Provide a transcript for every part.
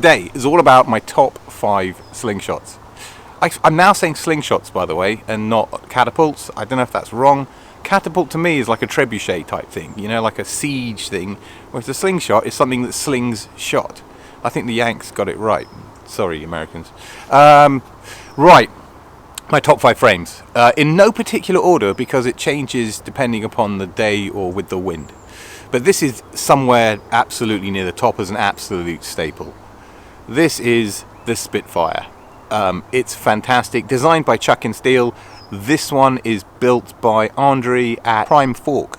today is all about my top 5 slingshots. I'm now saying slingshots, by the way, and not catapults. I don't know if that's wrong. Catapult to me is like a trebuchet type thing, you know, like a siege thing, whereas a slingshot is something that slings shot. I think the Yanks got it right. Sorry, Americans. Right, my top 5 frames. In no particular order, because it changes depending upon the day or with the wind. But this is somewhere absolutely near the top as an absolute staple. This is the Spitfire. It's fantastic, designed by Chuck and Steel. This one is built by Andre at Prime Fork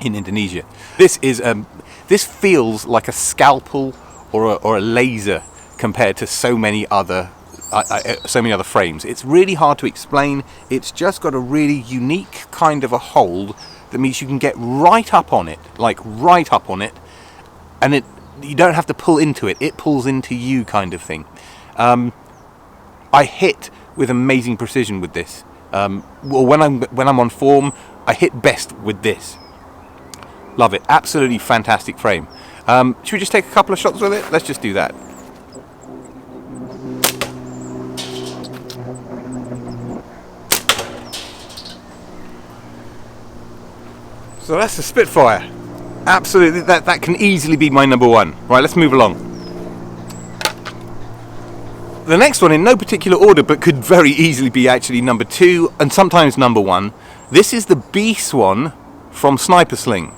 in Indonesia. This feels like a scalpel or a laser compared to so many other frames. It's really hard to explain. It's just got a really unique kind of a hold that means you can get right up on it, like right up on it, and you don't have to pull into it. It pulls into you, kind of thing. I hit with amazing precision with this. Well, when I'm on form, I hit best with this. Love it. Absolutely fantastic frame. Should we just take a couple of shots with it? Let's just do that. So that's the Spitfire. Absolutely, that can easily be my number 1. Right, let's move along. The next one, in no particular order, but could very easily be actually number 2 and sometimes number 1. This is the Bswan from Snipersling.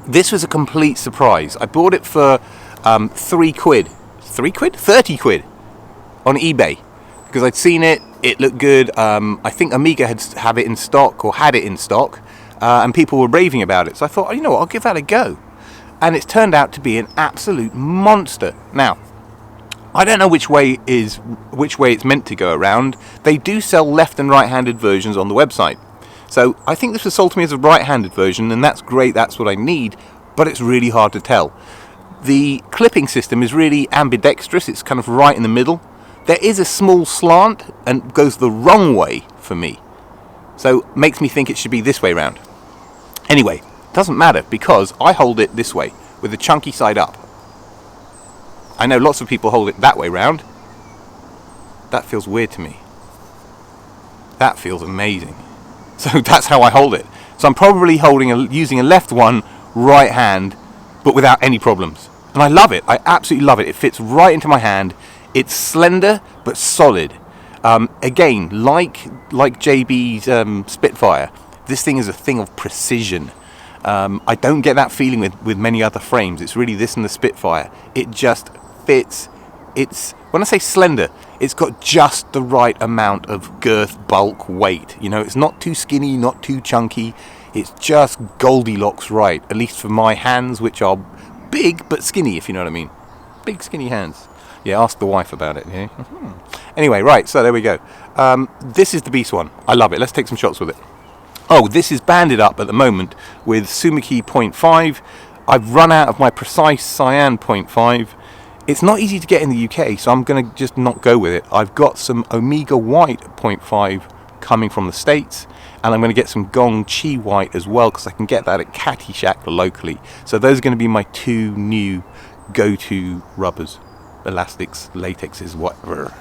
This was a complete surprise. I bought it for 3 quid. 3 quid? 30 quid on eBay because I'd seen it. It looked good. I think Amiga had it in stock or had it in stock, and people were raving about it. So I thought, oh, you know what, I'll give that a go. And it's turned out to be an absolute monster. Now, I don't know which way it's meant to go around. They do sell left and right-handed versions on the website. So I think this was sold to me as a right-handed version, and that's great, that's what I need, but it's really hard to tell. The clipping system is really ambidextrous, it's kind of right in the middle. There is a small slant and goes the wrong way for me. So makes me think it should be this way round. Anyway, doesn't matter because I hold it this way, with the chunky side up. I know lots of people hold it that way round. That feels weird to me. That feels amazing. So that's how I hold it. So I'm probably using a left one, right hand, but without any problems. And I love it. I absolutely love it. It fits right into my hand. It's slender but solid. Again, like JB's Spitfire, this thing is a thing of precision. I don't get that feeling with many other frames. It's really this and the Spitfire. It just fits. When I say slender, it's got just the right amount of girth, bulk, weight. You know, it's not too skinny, not too chunky. It's just Goldilocks right, at least for my hands, which are big but skinny, if you know what I mean. Big, skinny hands. Yeah, ask the wife about it. Yeah? Anyway, right, so there we go. This is the Bswan. I love it. Let's take some shots with it. Oh, this is banded up at the moment with Sumiki 0.5. I've run out of my precise cyan 0.5. It's not easy to get in the UK, so I'm going to just not go with it. I've got some Omega White 0.5 coming from the States, and I'm going to get some Gong Chi White as well, because I can get that at Catty Shack locally. So those are going to be my 2 new go-to rubbers. Elastics, latexes, whatever.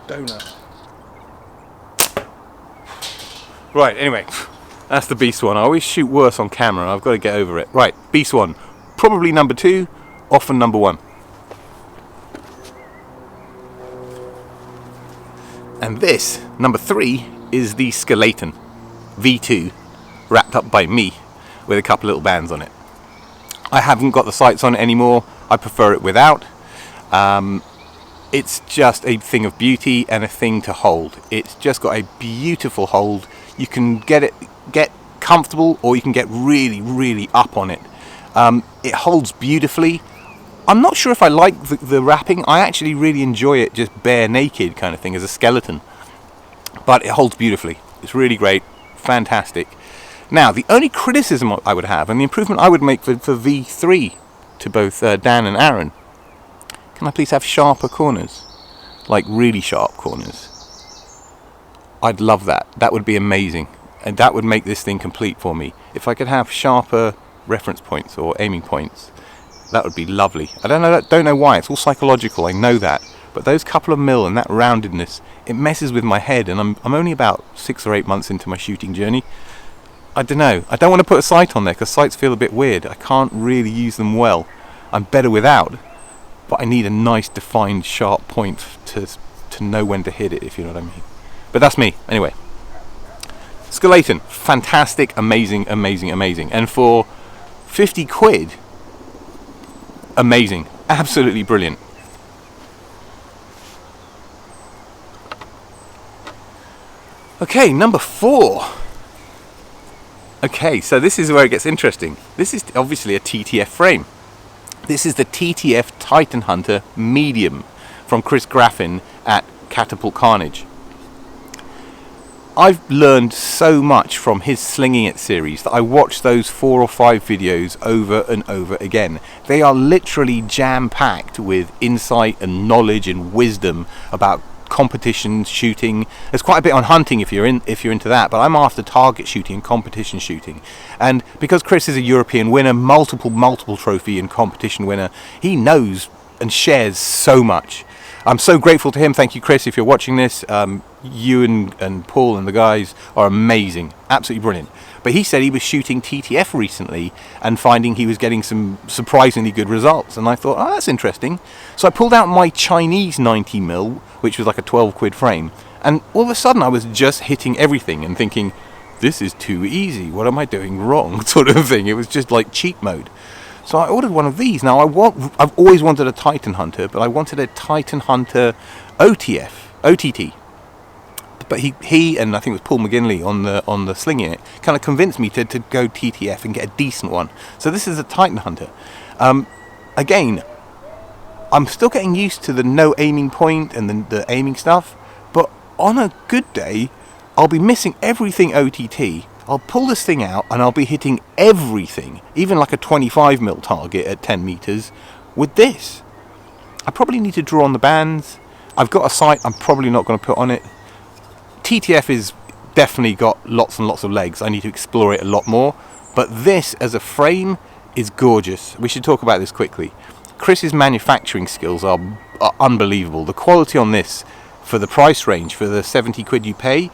Donut. Right, anyway, that's the Bswan. I always shoot worse on camera. I've got to get over it. Right, Bswan. Probably number 2, often number 1. And this, number 3, is the Skeleighton V2, wrapped up by me, with a couple little bands on it. I haven't got the sights on it anymore. I prefer it without. It's just a thing of beauty and a thing to hold. It's just got a beautiful hold. You can get comfortable, or you can get really, really up on it. It holds beautifully. I'm not sure if I like the wrapping. I actually really enjoy it just bare naked kind of thing as a skeleton. But it holds beautifully. It's really great. Fantastic. Now, the only criticism I would have, and the improvement I would make for V3 to both Dan and Aaron, can I please have sharper corners? Like really sharp corners. I'd love that. That would be amazing. And that would make this thing complete for me. If I could have sharper reference points or aiming points, that would be lovely. I don't know why. It's all psychological, I know that. But those couple of mil and that roundedness, it messes with my head, and I'm only about 6 or 8 months into my shooting journey. I don't know. I don't want to put a sight on there because sights feel a bit weird. I can't really use them well. I'm better without. But I need a nice defined sharp point to know when to hit it, if you know what I mean. But that's me. Anyway. Skeleighton. Fantastic, amazing, amazing, amazing. And for 50 quid, amazing. Absolutely brilliant. Okay, number 4. Okay, so this is where it gets interesting. This is obviously a TTF frame. This is the TTF Titan Hunter Medium from Chris Graffin at Catapult Carnage. I've learned so much from his Slinging It series that I watch those 4 or 5 videos over and over again. They are literally jam-packed with insight and knowledge and wisdom about competition shooting. There's quite a bit on hunting if you're into that, but I'm after target shooting and competition shooting. And because Chris is a European winner, multiple trophy and competition winner, he knows and shares so much. I'm so grateful to him. Thank you, Chris, if you're watching this. You and Paul and the guys are amazing, absolutely brilliant. But he said he was shooting TTF recently and finding he was getting some surprisingly good results. And I thought, oh, that's interesting. So I pulled out my Chinese 90mm, which was like a 12 quid frame. And all of a sudden I was just hitting everything and thinking, this is too easy. What am I doing wrong? Sort of thing. It was just like cheat mode. So I ordered one of these. Now I've always wanted a Titan Hunter, but I wanted a Titan Hunter OTT. But he and I think it was Paul McGinley on the Slinging It kind of convinced me to go TTF and get a decent one. So this is a Titan Hunter. Again, I'm still getting used to the no aiming point and the aiming stuff, but on a good day, I'll be missing everything OTT. I'll pull this thing out and I'll be hitting everything, even like a 25mm target at 10 meters with this. I probably need to draw on the bands. I've got a sight I'm probably not going to put on it. TTF is definitely got lots and lots of legs. I need to explore it a lot more. But this as a frame is gorgeous. We should talk about this quickly. Chris's manufacturing skills are unbelievable. The quality on this, for the price range, for the 70 quid you pay,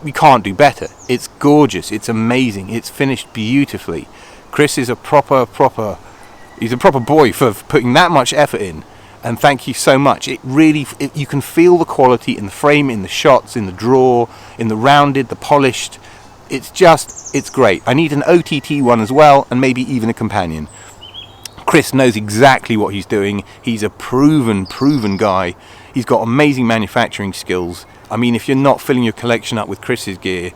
we can't do better. It's gorgeous. It's amazing. It's finished beautifully. Chris is a proper boy for putting that much effort in. And thank you so much. It really, you can feel the quality in the frame, in the shots, in the draw, in the rounded, the polished. It's great. I need an OTT one as well, and maybe even a companion. Chris knows exactly what he's doing. He's a proven guy. He's got amazing manufacturing skills. I mean, if you're not filling your collection up with Chris's gear,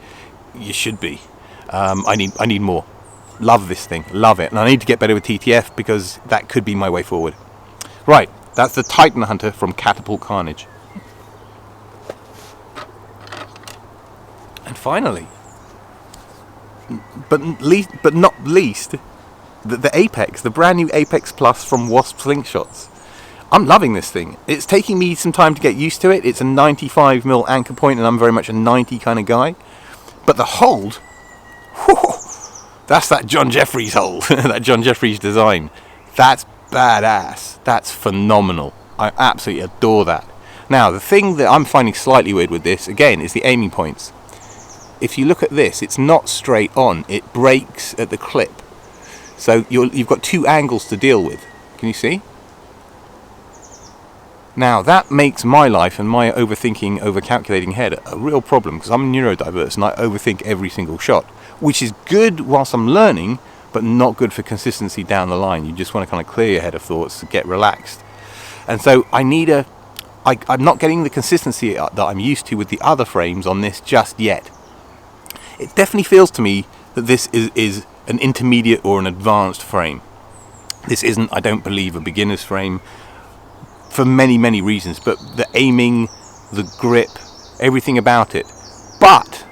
you should be. I need more. Love this thing. Love it. And I need to get better with TTF because that could be my way forward. Right. That's the Titan Hunter from Catapult Carnage. And finally, but not least, the Apex, the brand new Apex Plus from Wasp Slingshots. I'm loving this thing. It's taking me some time to get used to it. It's a 95mm anchor point, and I'm very much a 90 kind of guy. But the hold, whew, that's that John Jeffries hold, that John Jeffries design. That's badass. That's phenomenal. I absolutely adore that. Now, the thing that I'm finding slightly weird with this, again, is the aiming points. If you look at this, it's not straight on. It breaks at the clip. So you've got 2 angles to deal with. Can you see? Now, that makes my life and my overthinking, overcalculating head a real problem, because I'm neurodiverse and I overthink every single shot, which is good whilst I'm learning, but not good for consistency down the line. You just want to kind of clear your head of thoughts, get relaxed. And so I'm not getting the consistency that I'm used to with the other frames on this just yet. It definitely feels to me that this is an intermediate or an advanced frame. This isn't, I don't believe, a beginner's frame for many reasons, but the aiming, the grip, everything about it. But,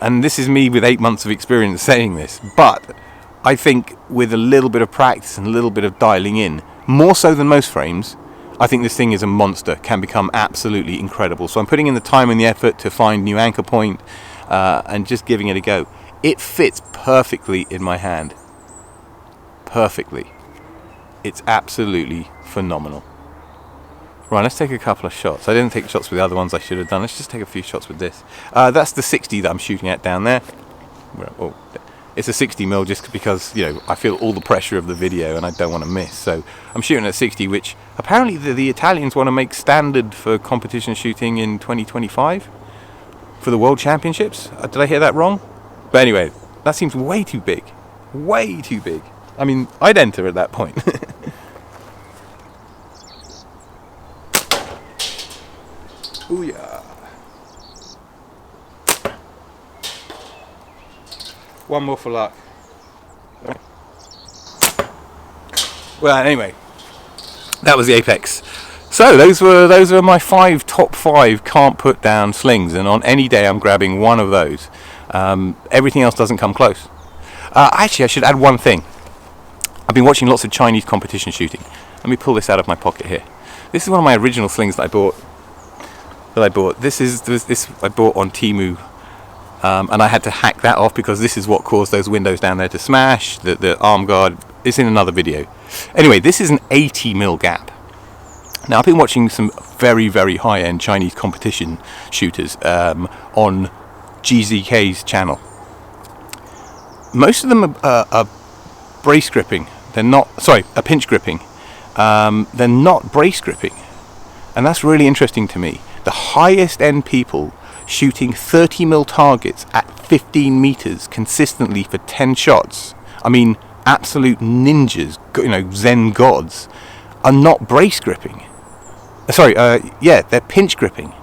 and this is me with 8 months of experience saying this, but I think with a little bit of practice and a little bit of dialing in, more so than most frames, I think this thing is a monster, can become absolutely incredible. So I'm putting in the time and the effort to find new anchor point and just giving it a go. It fits perfectly in my hand. Perfectly. It's absolutely phenomenal. Right, let's take a couple of shots. I didn't take shots with the other ones I should have done. Let's just take a few shots with this. That's the 60 that I'm shooting at down there. Oh, it's a 60mm just because, you know, I feel all the pressure of the video and I don't want to miss. So I'm shooting at 60, which apparently the Italians want to make standard for competition shooting in 2025 for the World Championships. Did I hear that wrong? But anyway, that seems way too big. Way too big. I mean, I'd enter at that point. Ooh yeah. One more for luck. Well, anyway, that was the apex. So those were my top five can't put down slings, and on any day I'm grabbing one of those. Everything else doesn't come close. Actually, I should add one thing. I've been watching lots of Chinese competition shooting. Let me pull this out of my pocket here. This is one of my original slings that I bought. This I bought on Temu, and I had to hack that off because this is what caused those windows down there to smash. The arm guard is in another video. Anyway, this is an 80mm gap. Now I've been watching some very, very high-end Chinese competition shooters on GZK's channel. Most of them are brace gripping. They're not, sorry, a pinch gripping. They're not brace gripping, and that's really interesting to me. The highest end people shooting 30mm targets at 15 meters consistently for 10 shots, I mean absolute ninjas, you know, Zen gods, are not brace gripping. Yeah, they're pinch gripping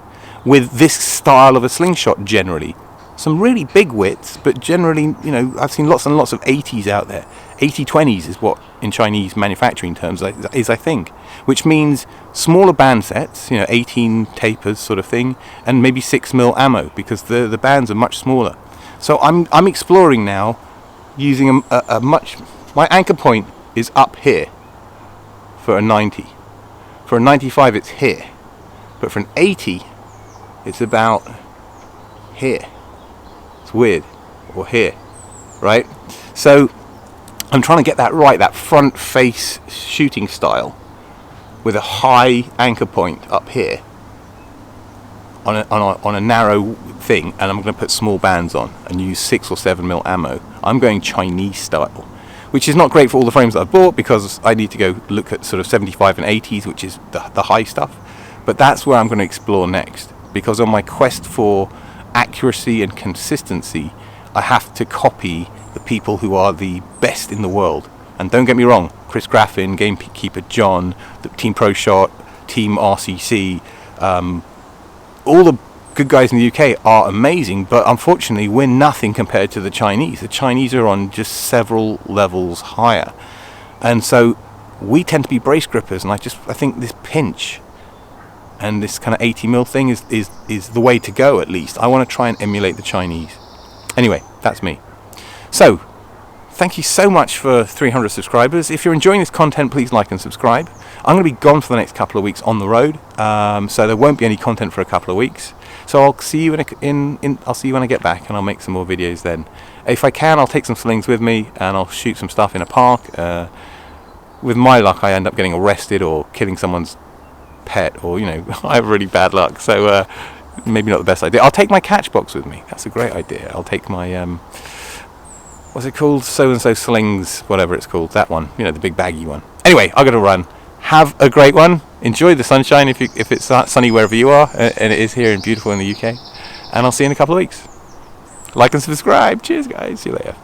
with this style of a slingshot generally. Some really big widths, but generally, you know, I've seen lots and lots of 80s out there. 80-20s is what in Chinese manufacturing terms is, I think, which means smaller band sets, you know, 18 tapers sort of thing, and maybe 6mm ammo because the bands are much smaller. So I'm exploring now using a much. My anchor point is up here for a 90. For a 95, it's here, but for an 80, it's about here. It's weird, or here, right? So I'm trying to get that right, that front face shooting style with a high anchor point up here on a narrow thing, and I'm going to put small bands on and use 6 or 7mm ammo. I'm going Chinese style, which is not great for all the frames that I've bought because I need to go look at sort of 75 and 80s, which is the high stuff. But that's where I'm going to explore next, because on my quest for accuracy and consistency, I have to copy the people who are the best in the world. And don't get me wrong, Chris Graffin, Gamekeeper John, the Team Pro Shot, Team RCC, all the good guys in the UK are amazing, but unfortunately we're nothing compared to the Chinese. The Chinese are on just several levels higher, and so we tend to be brace grippers, and I think this pinch and this kind of 80mm thing is the way to go. At least I want to try and emulate the Chinese. Anyway, that's me. So thank you so much for 300 subscribers. If you're enjoying this content, please like and subscribe. I'm going to be gone for the next couple of weeks on the road, so there won't be any content for a couple of weeks. So I'll see you I'll see you when I get back, and I'll make some more videos then. If I can, I'll take some slings with me and I'll shoot some stuff in a park. With my luck, I end up getting arrested or killing someone's pet, or you know, I have really bad luck. So maybe not the best idea. I'll take my catch box with me. That's a great idea. I'll take my what's it called? So and so slings, whatever it's called. That one, you know, the big baggy one. Anyway, I got to run. Have a great one. Enjoy the sunshine if it's sunny wherever you are, and it is here and beautiful in the UK. And I'll see you in a couple of weeks. Like and subscribe. Cheers, guys. See you later.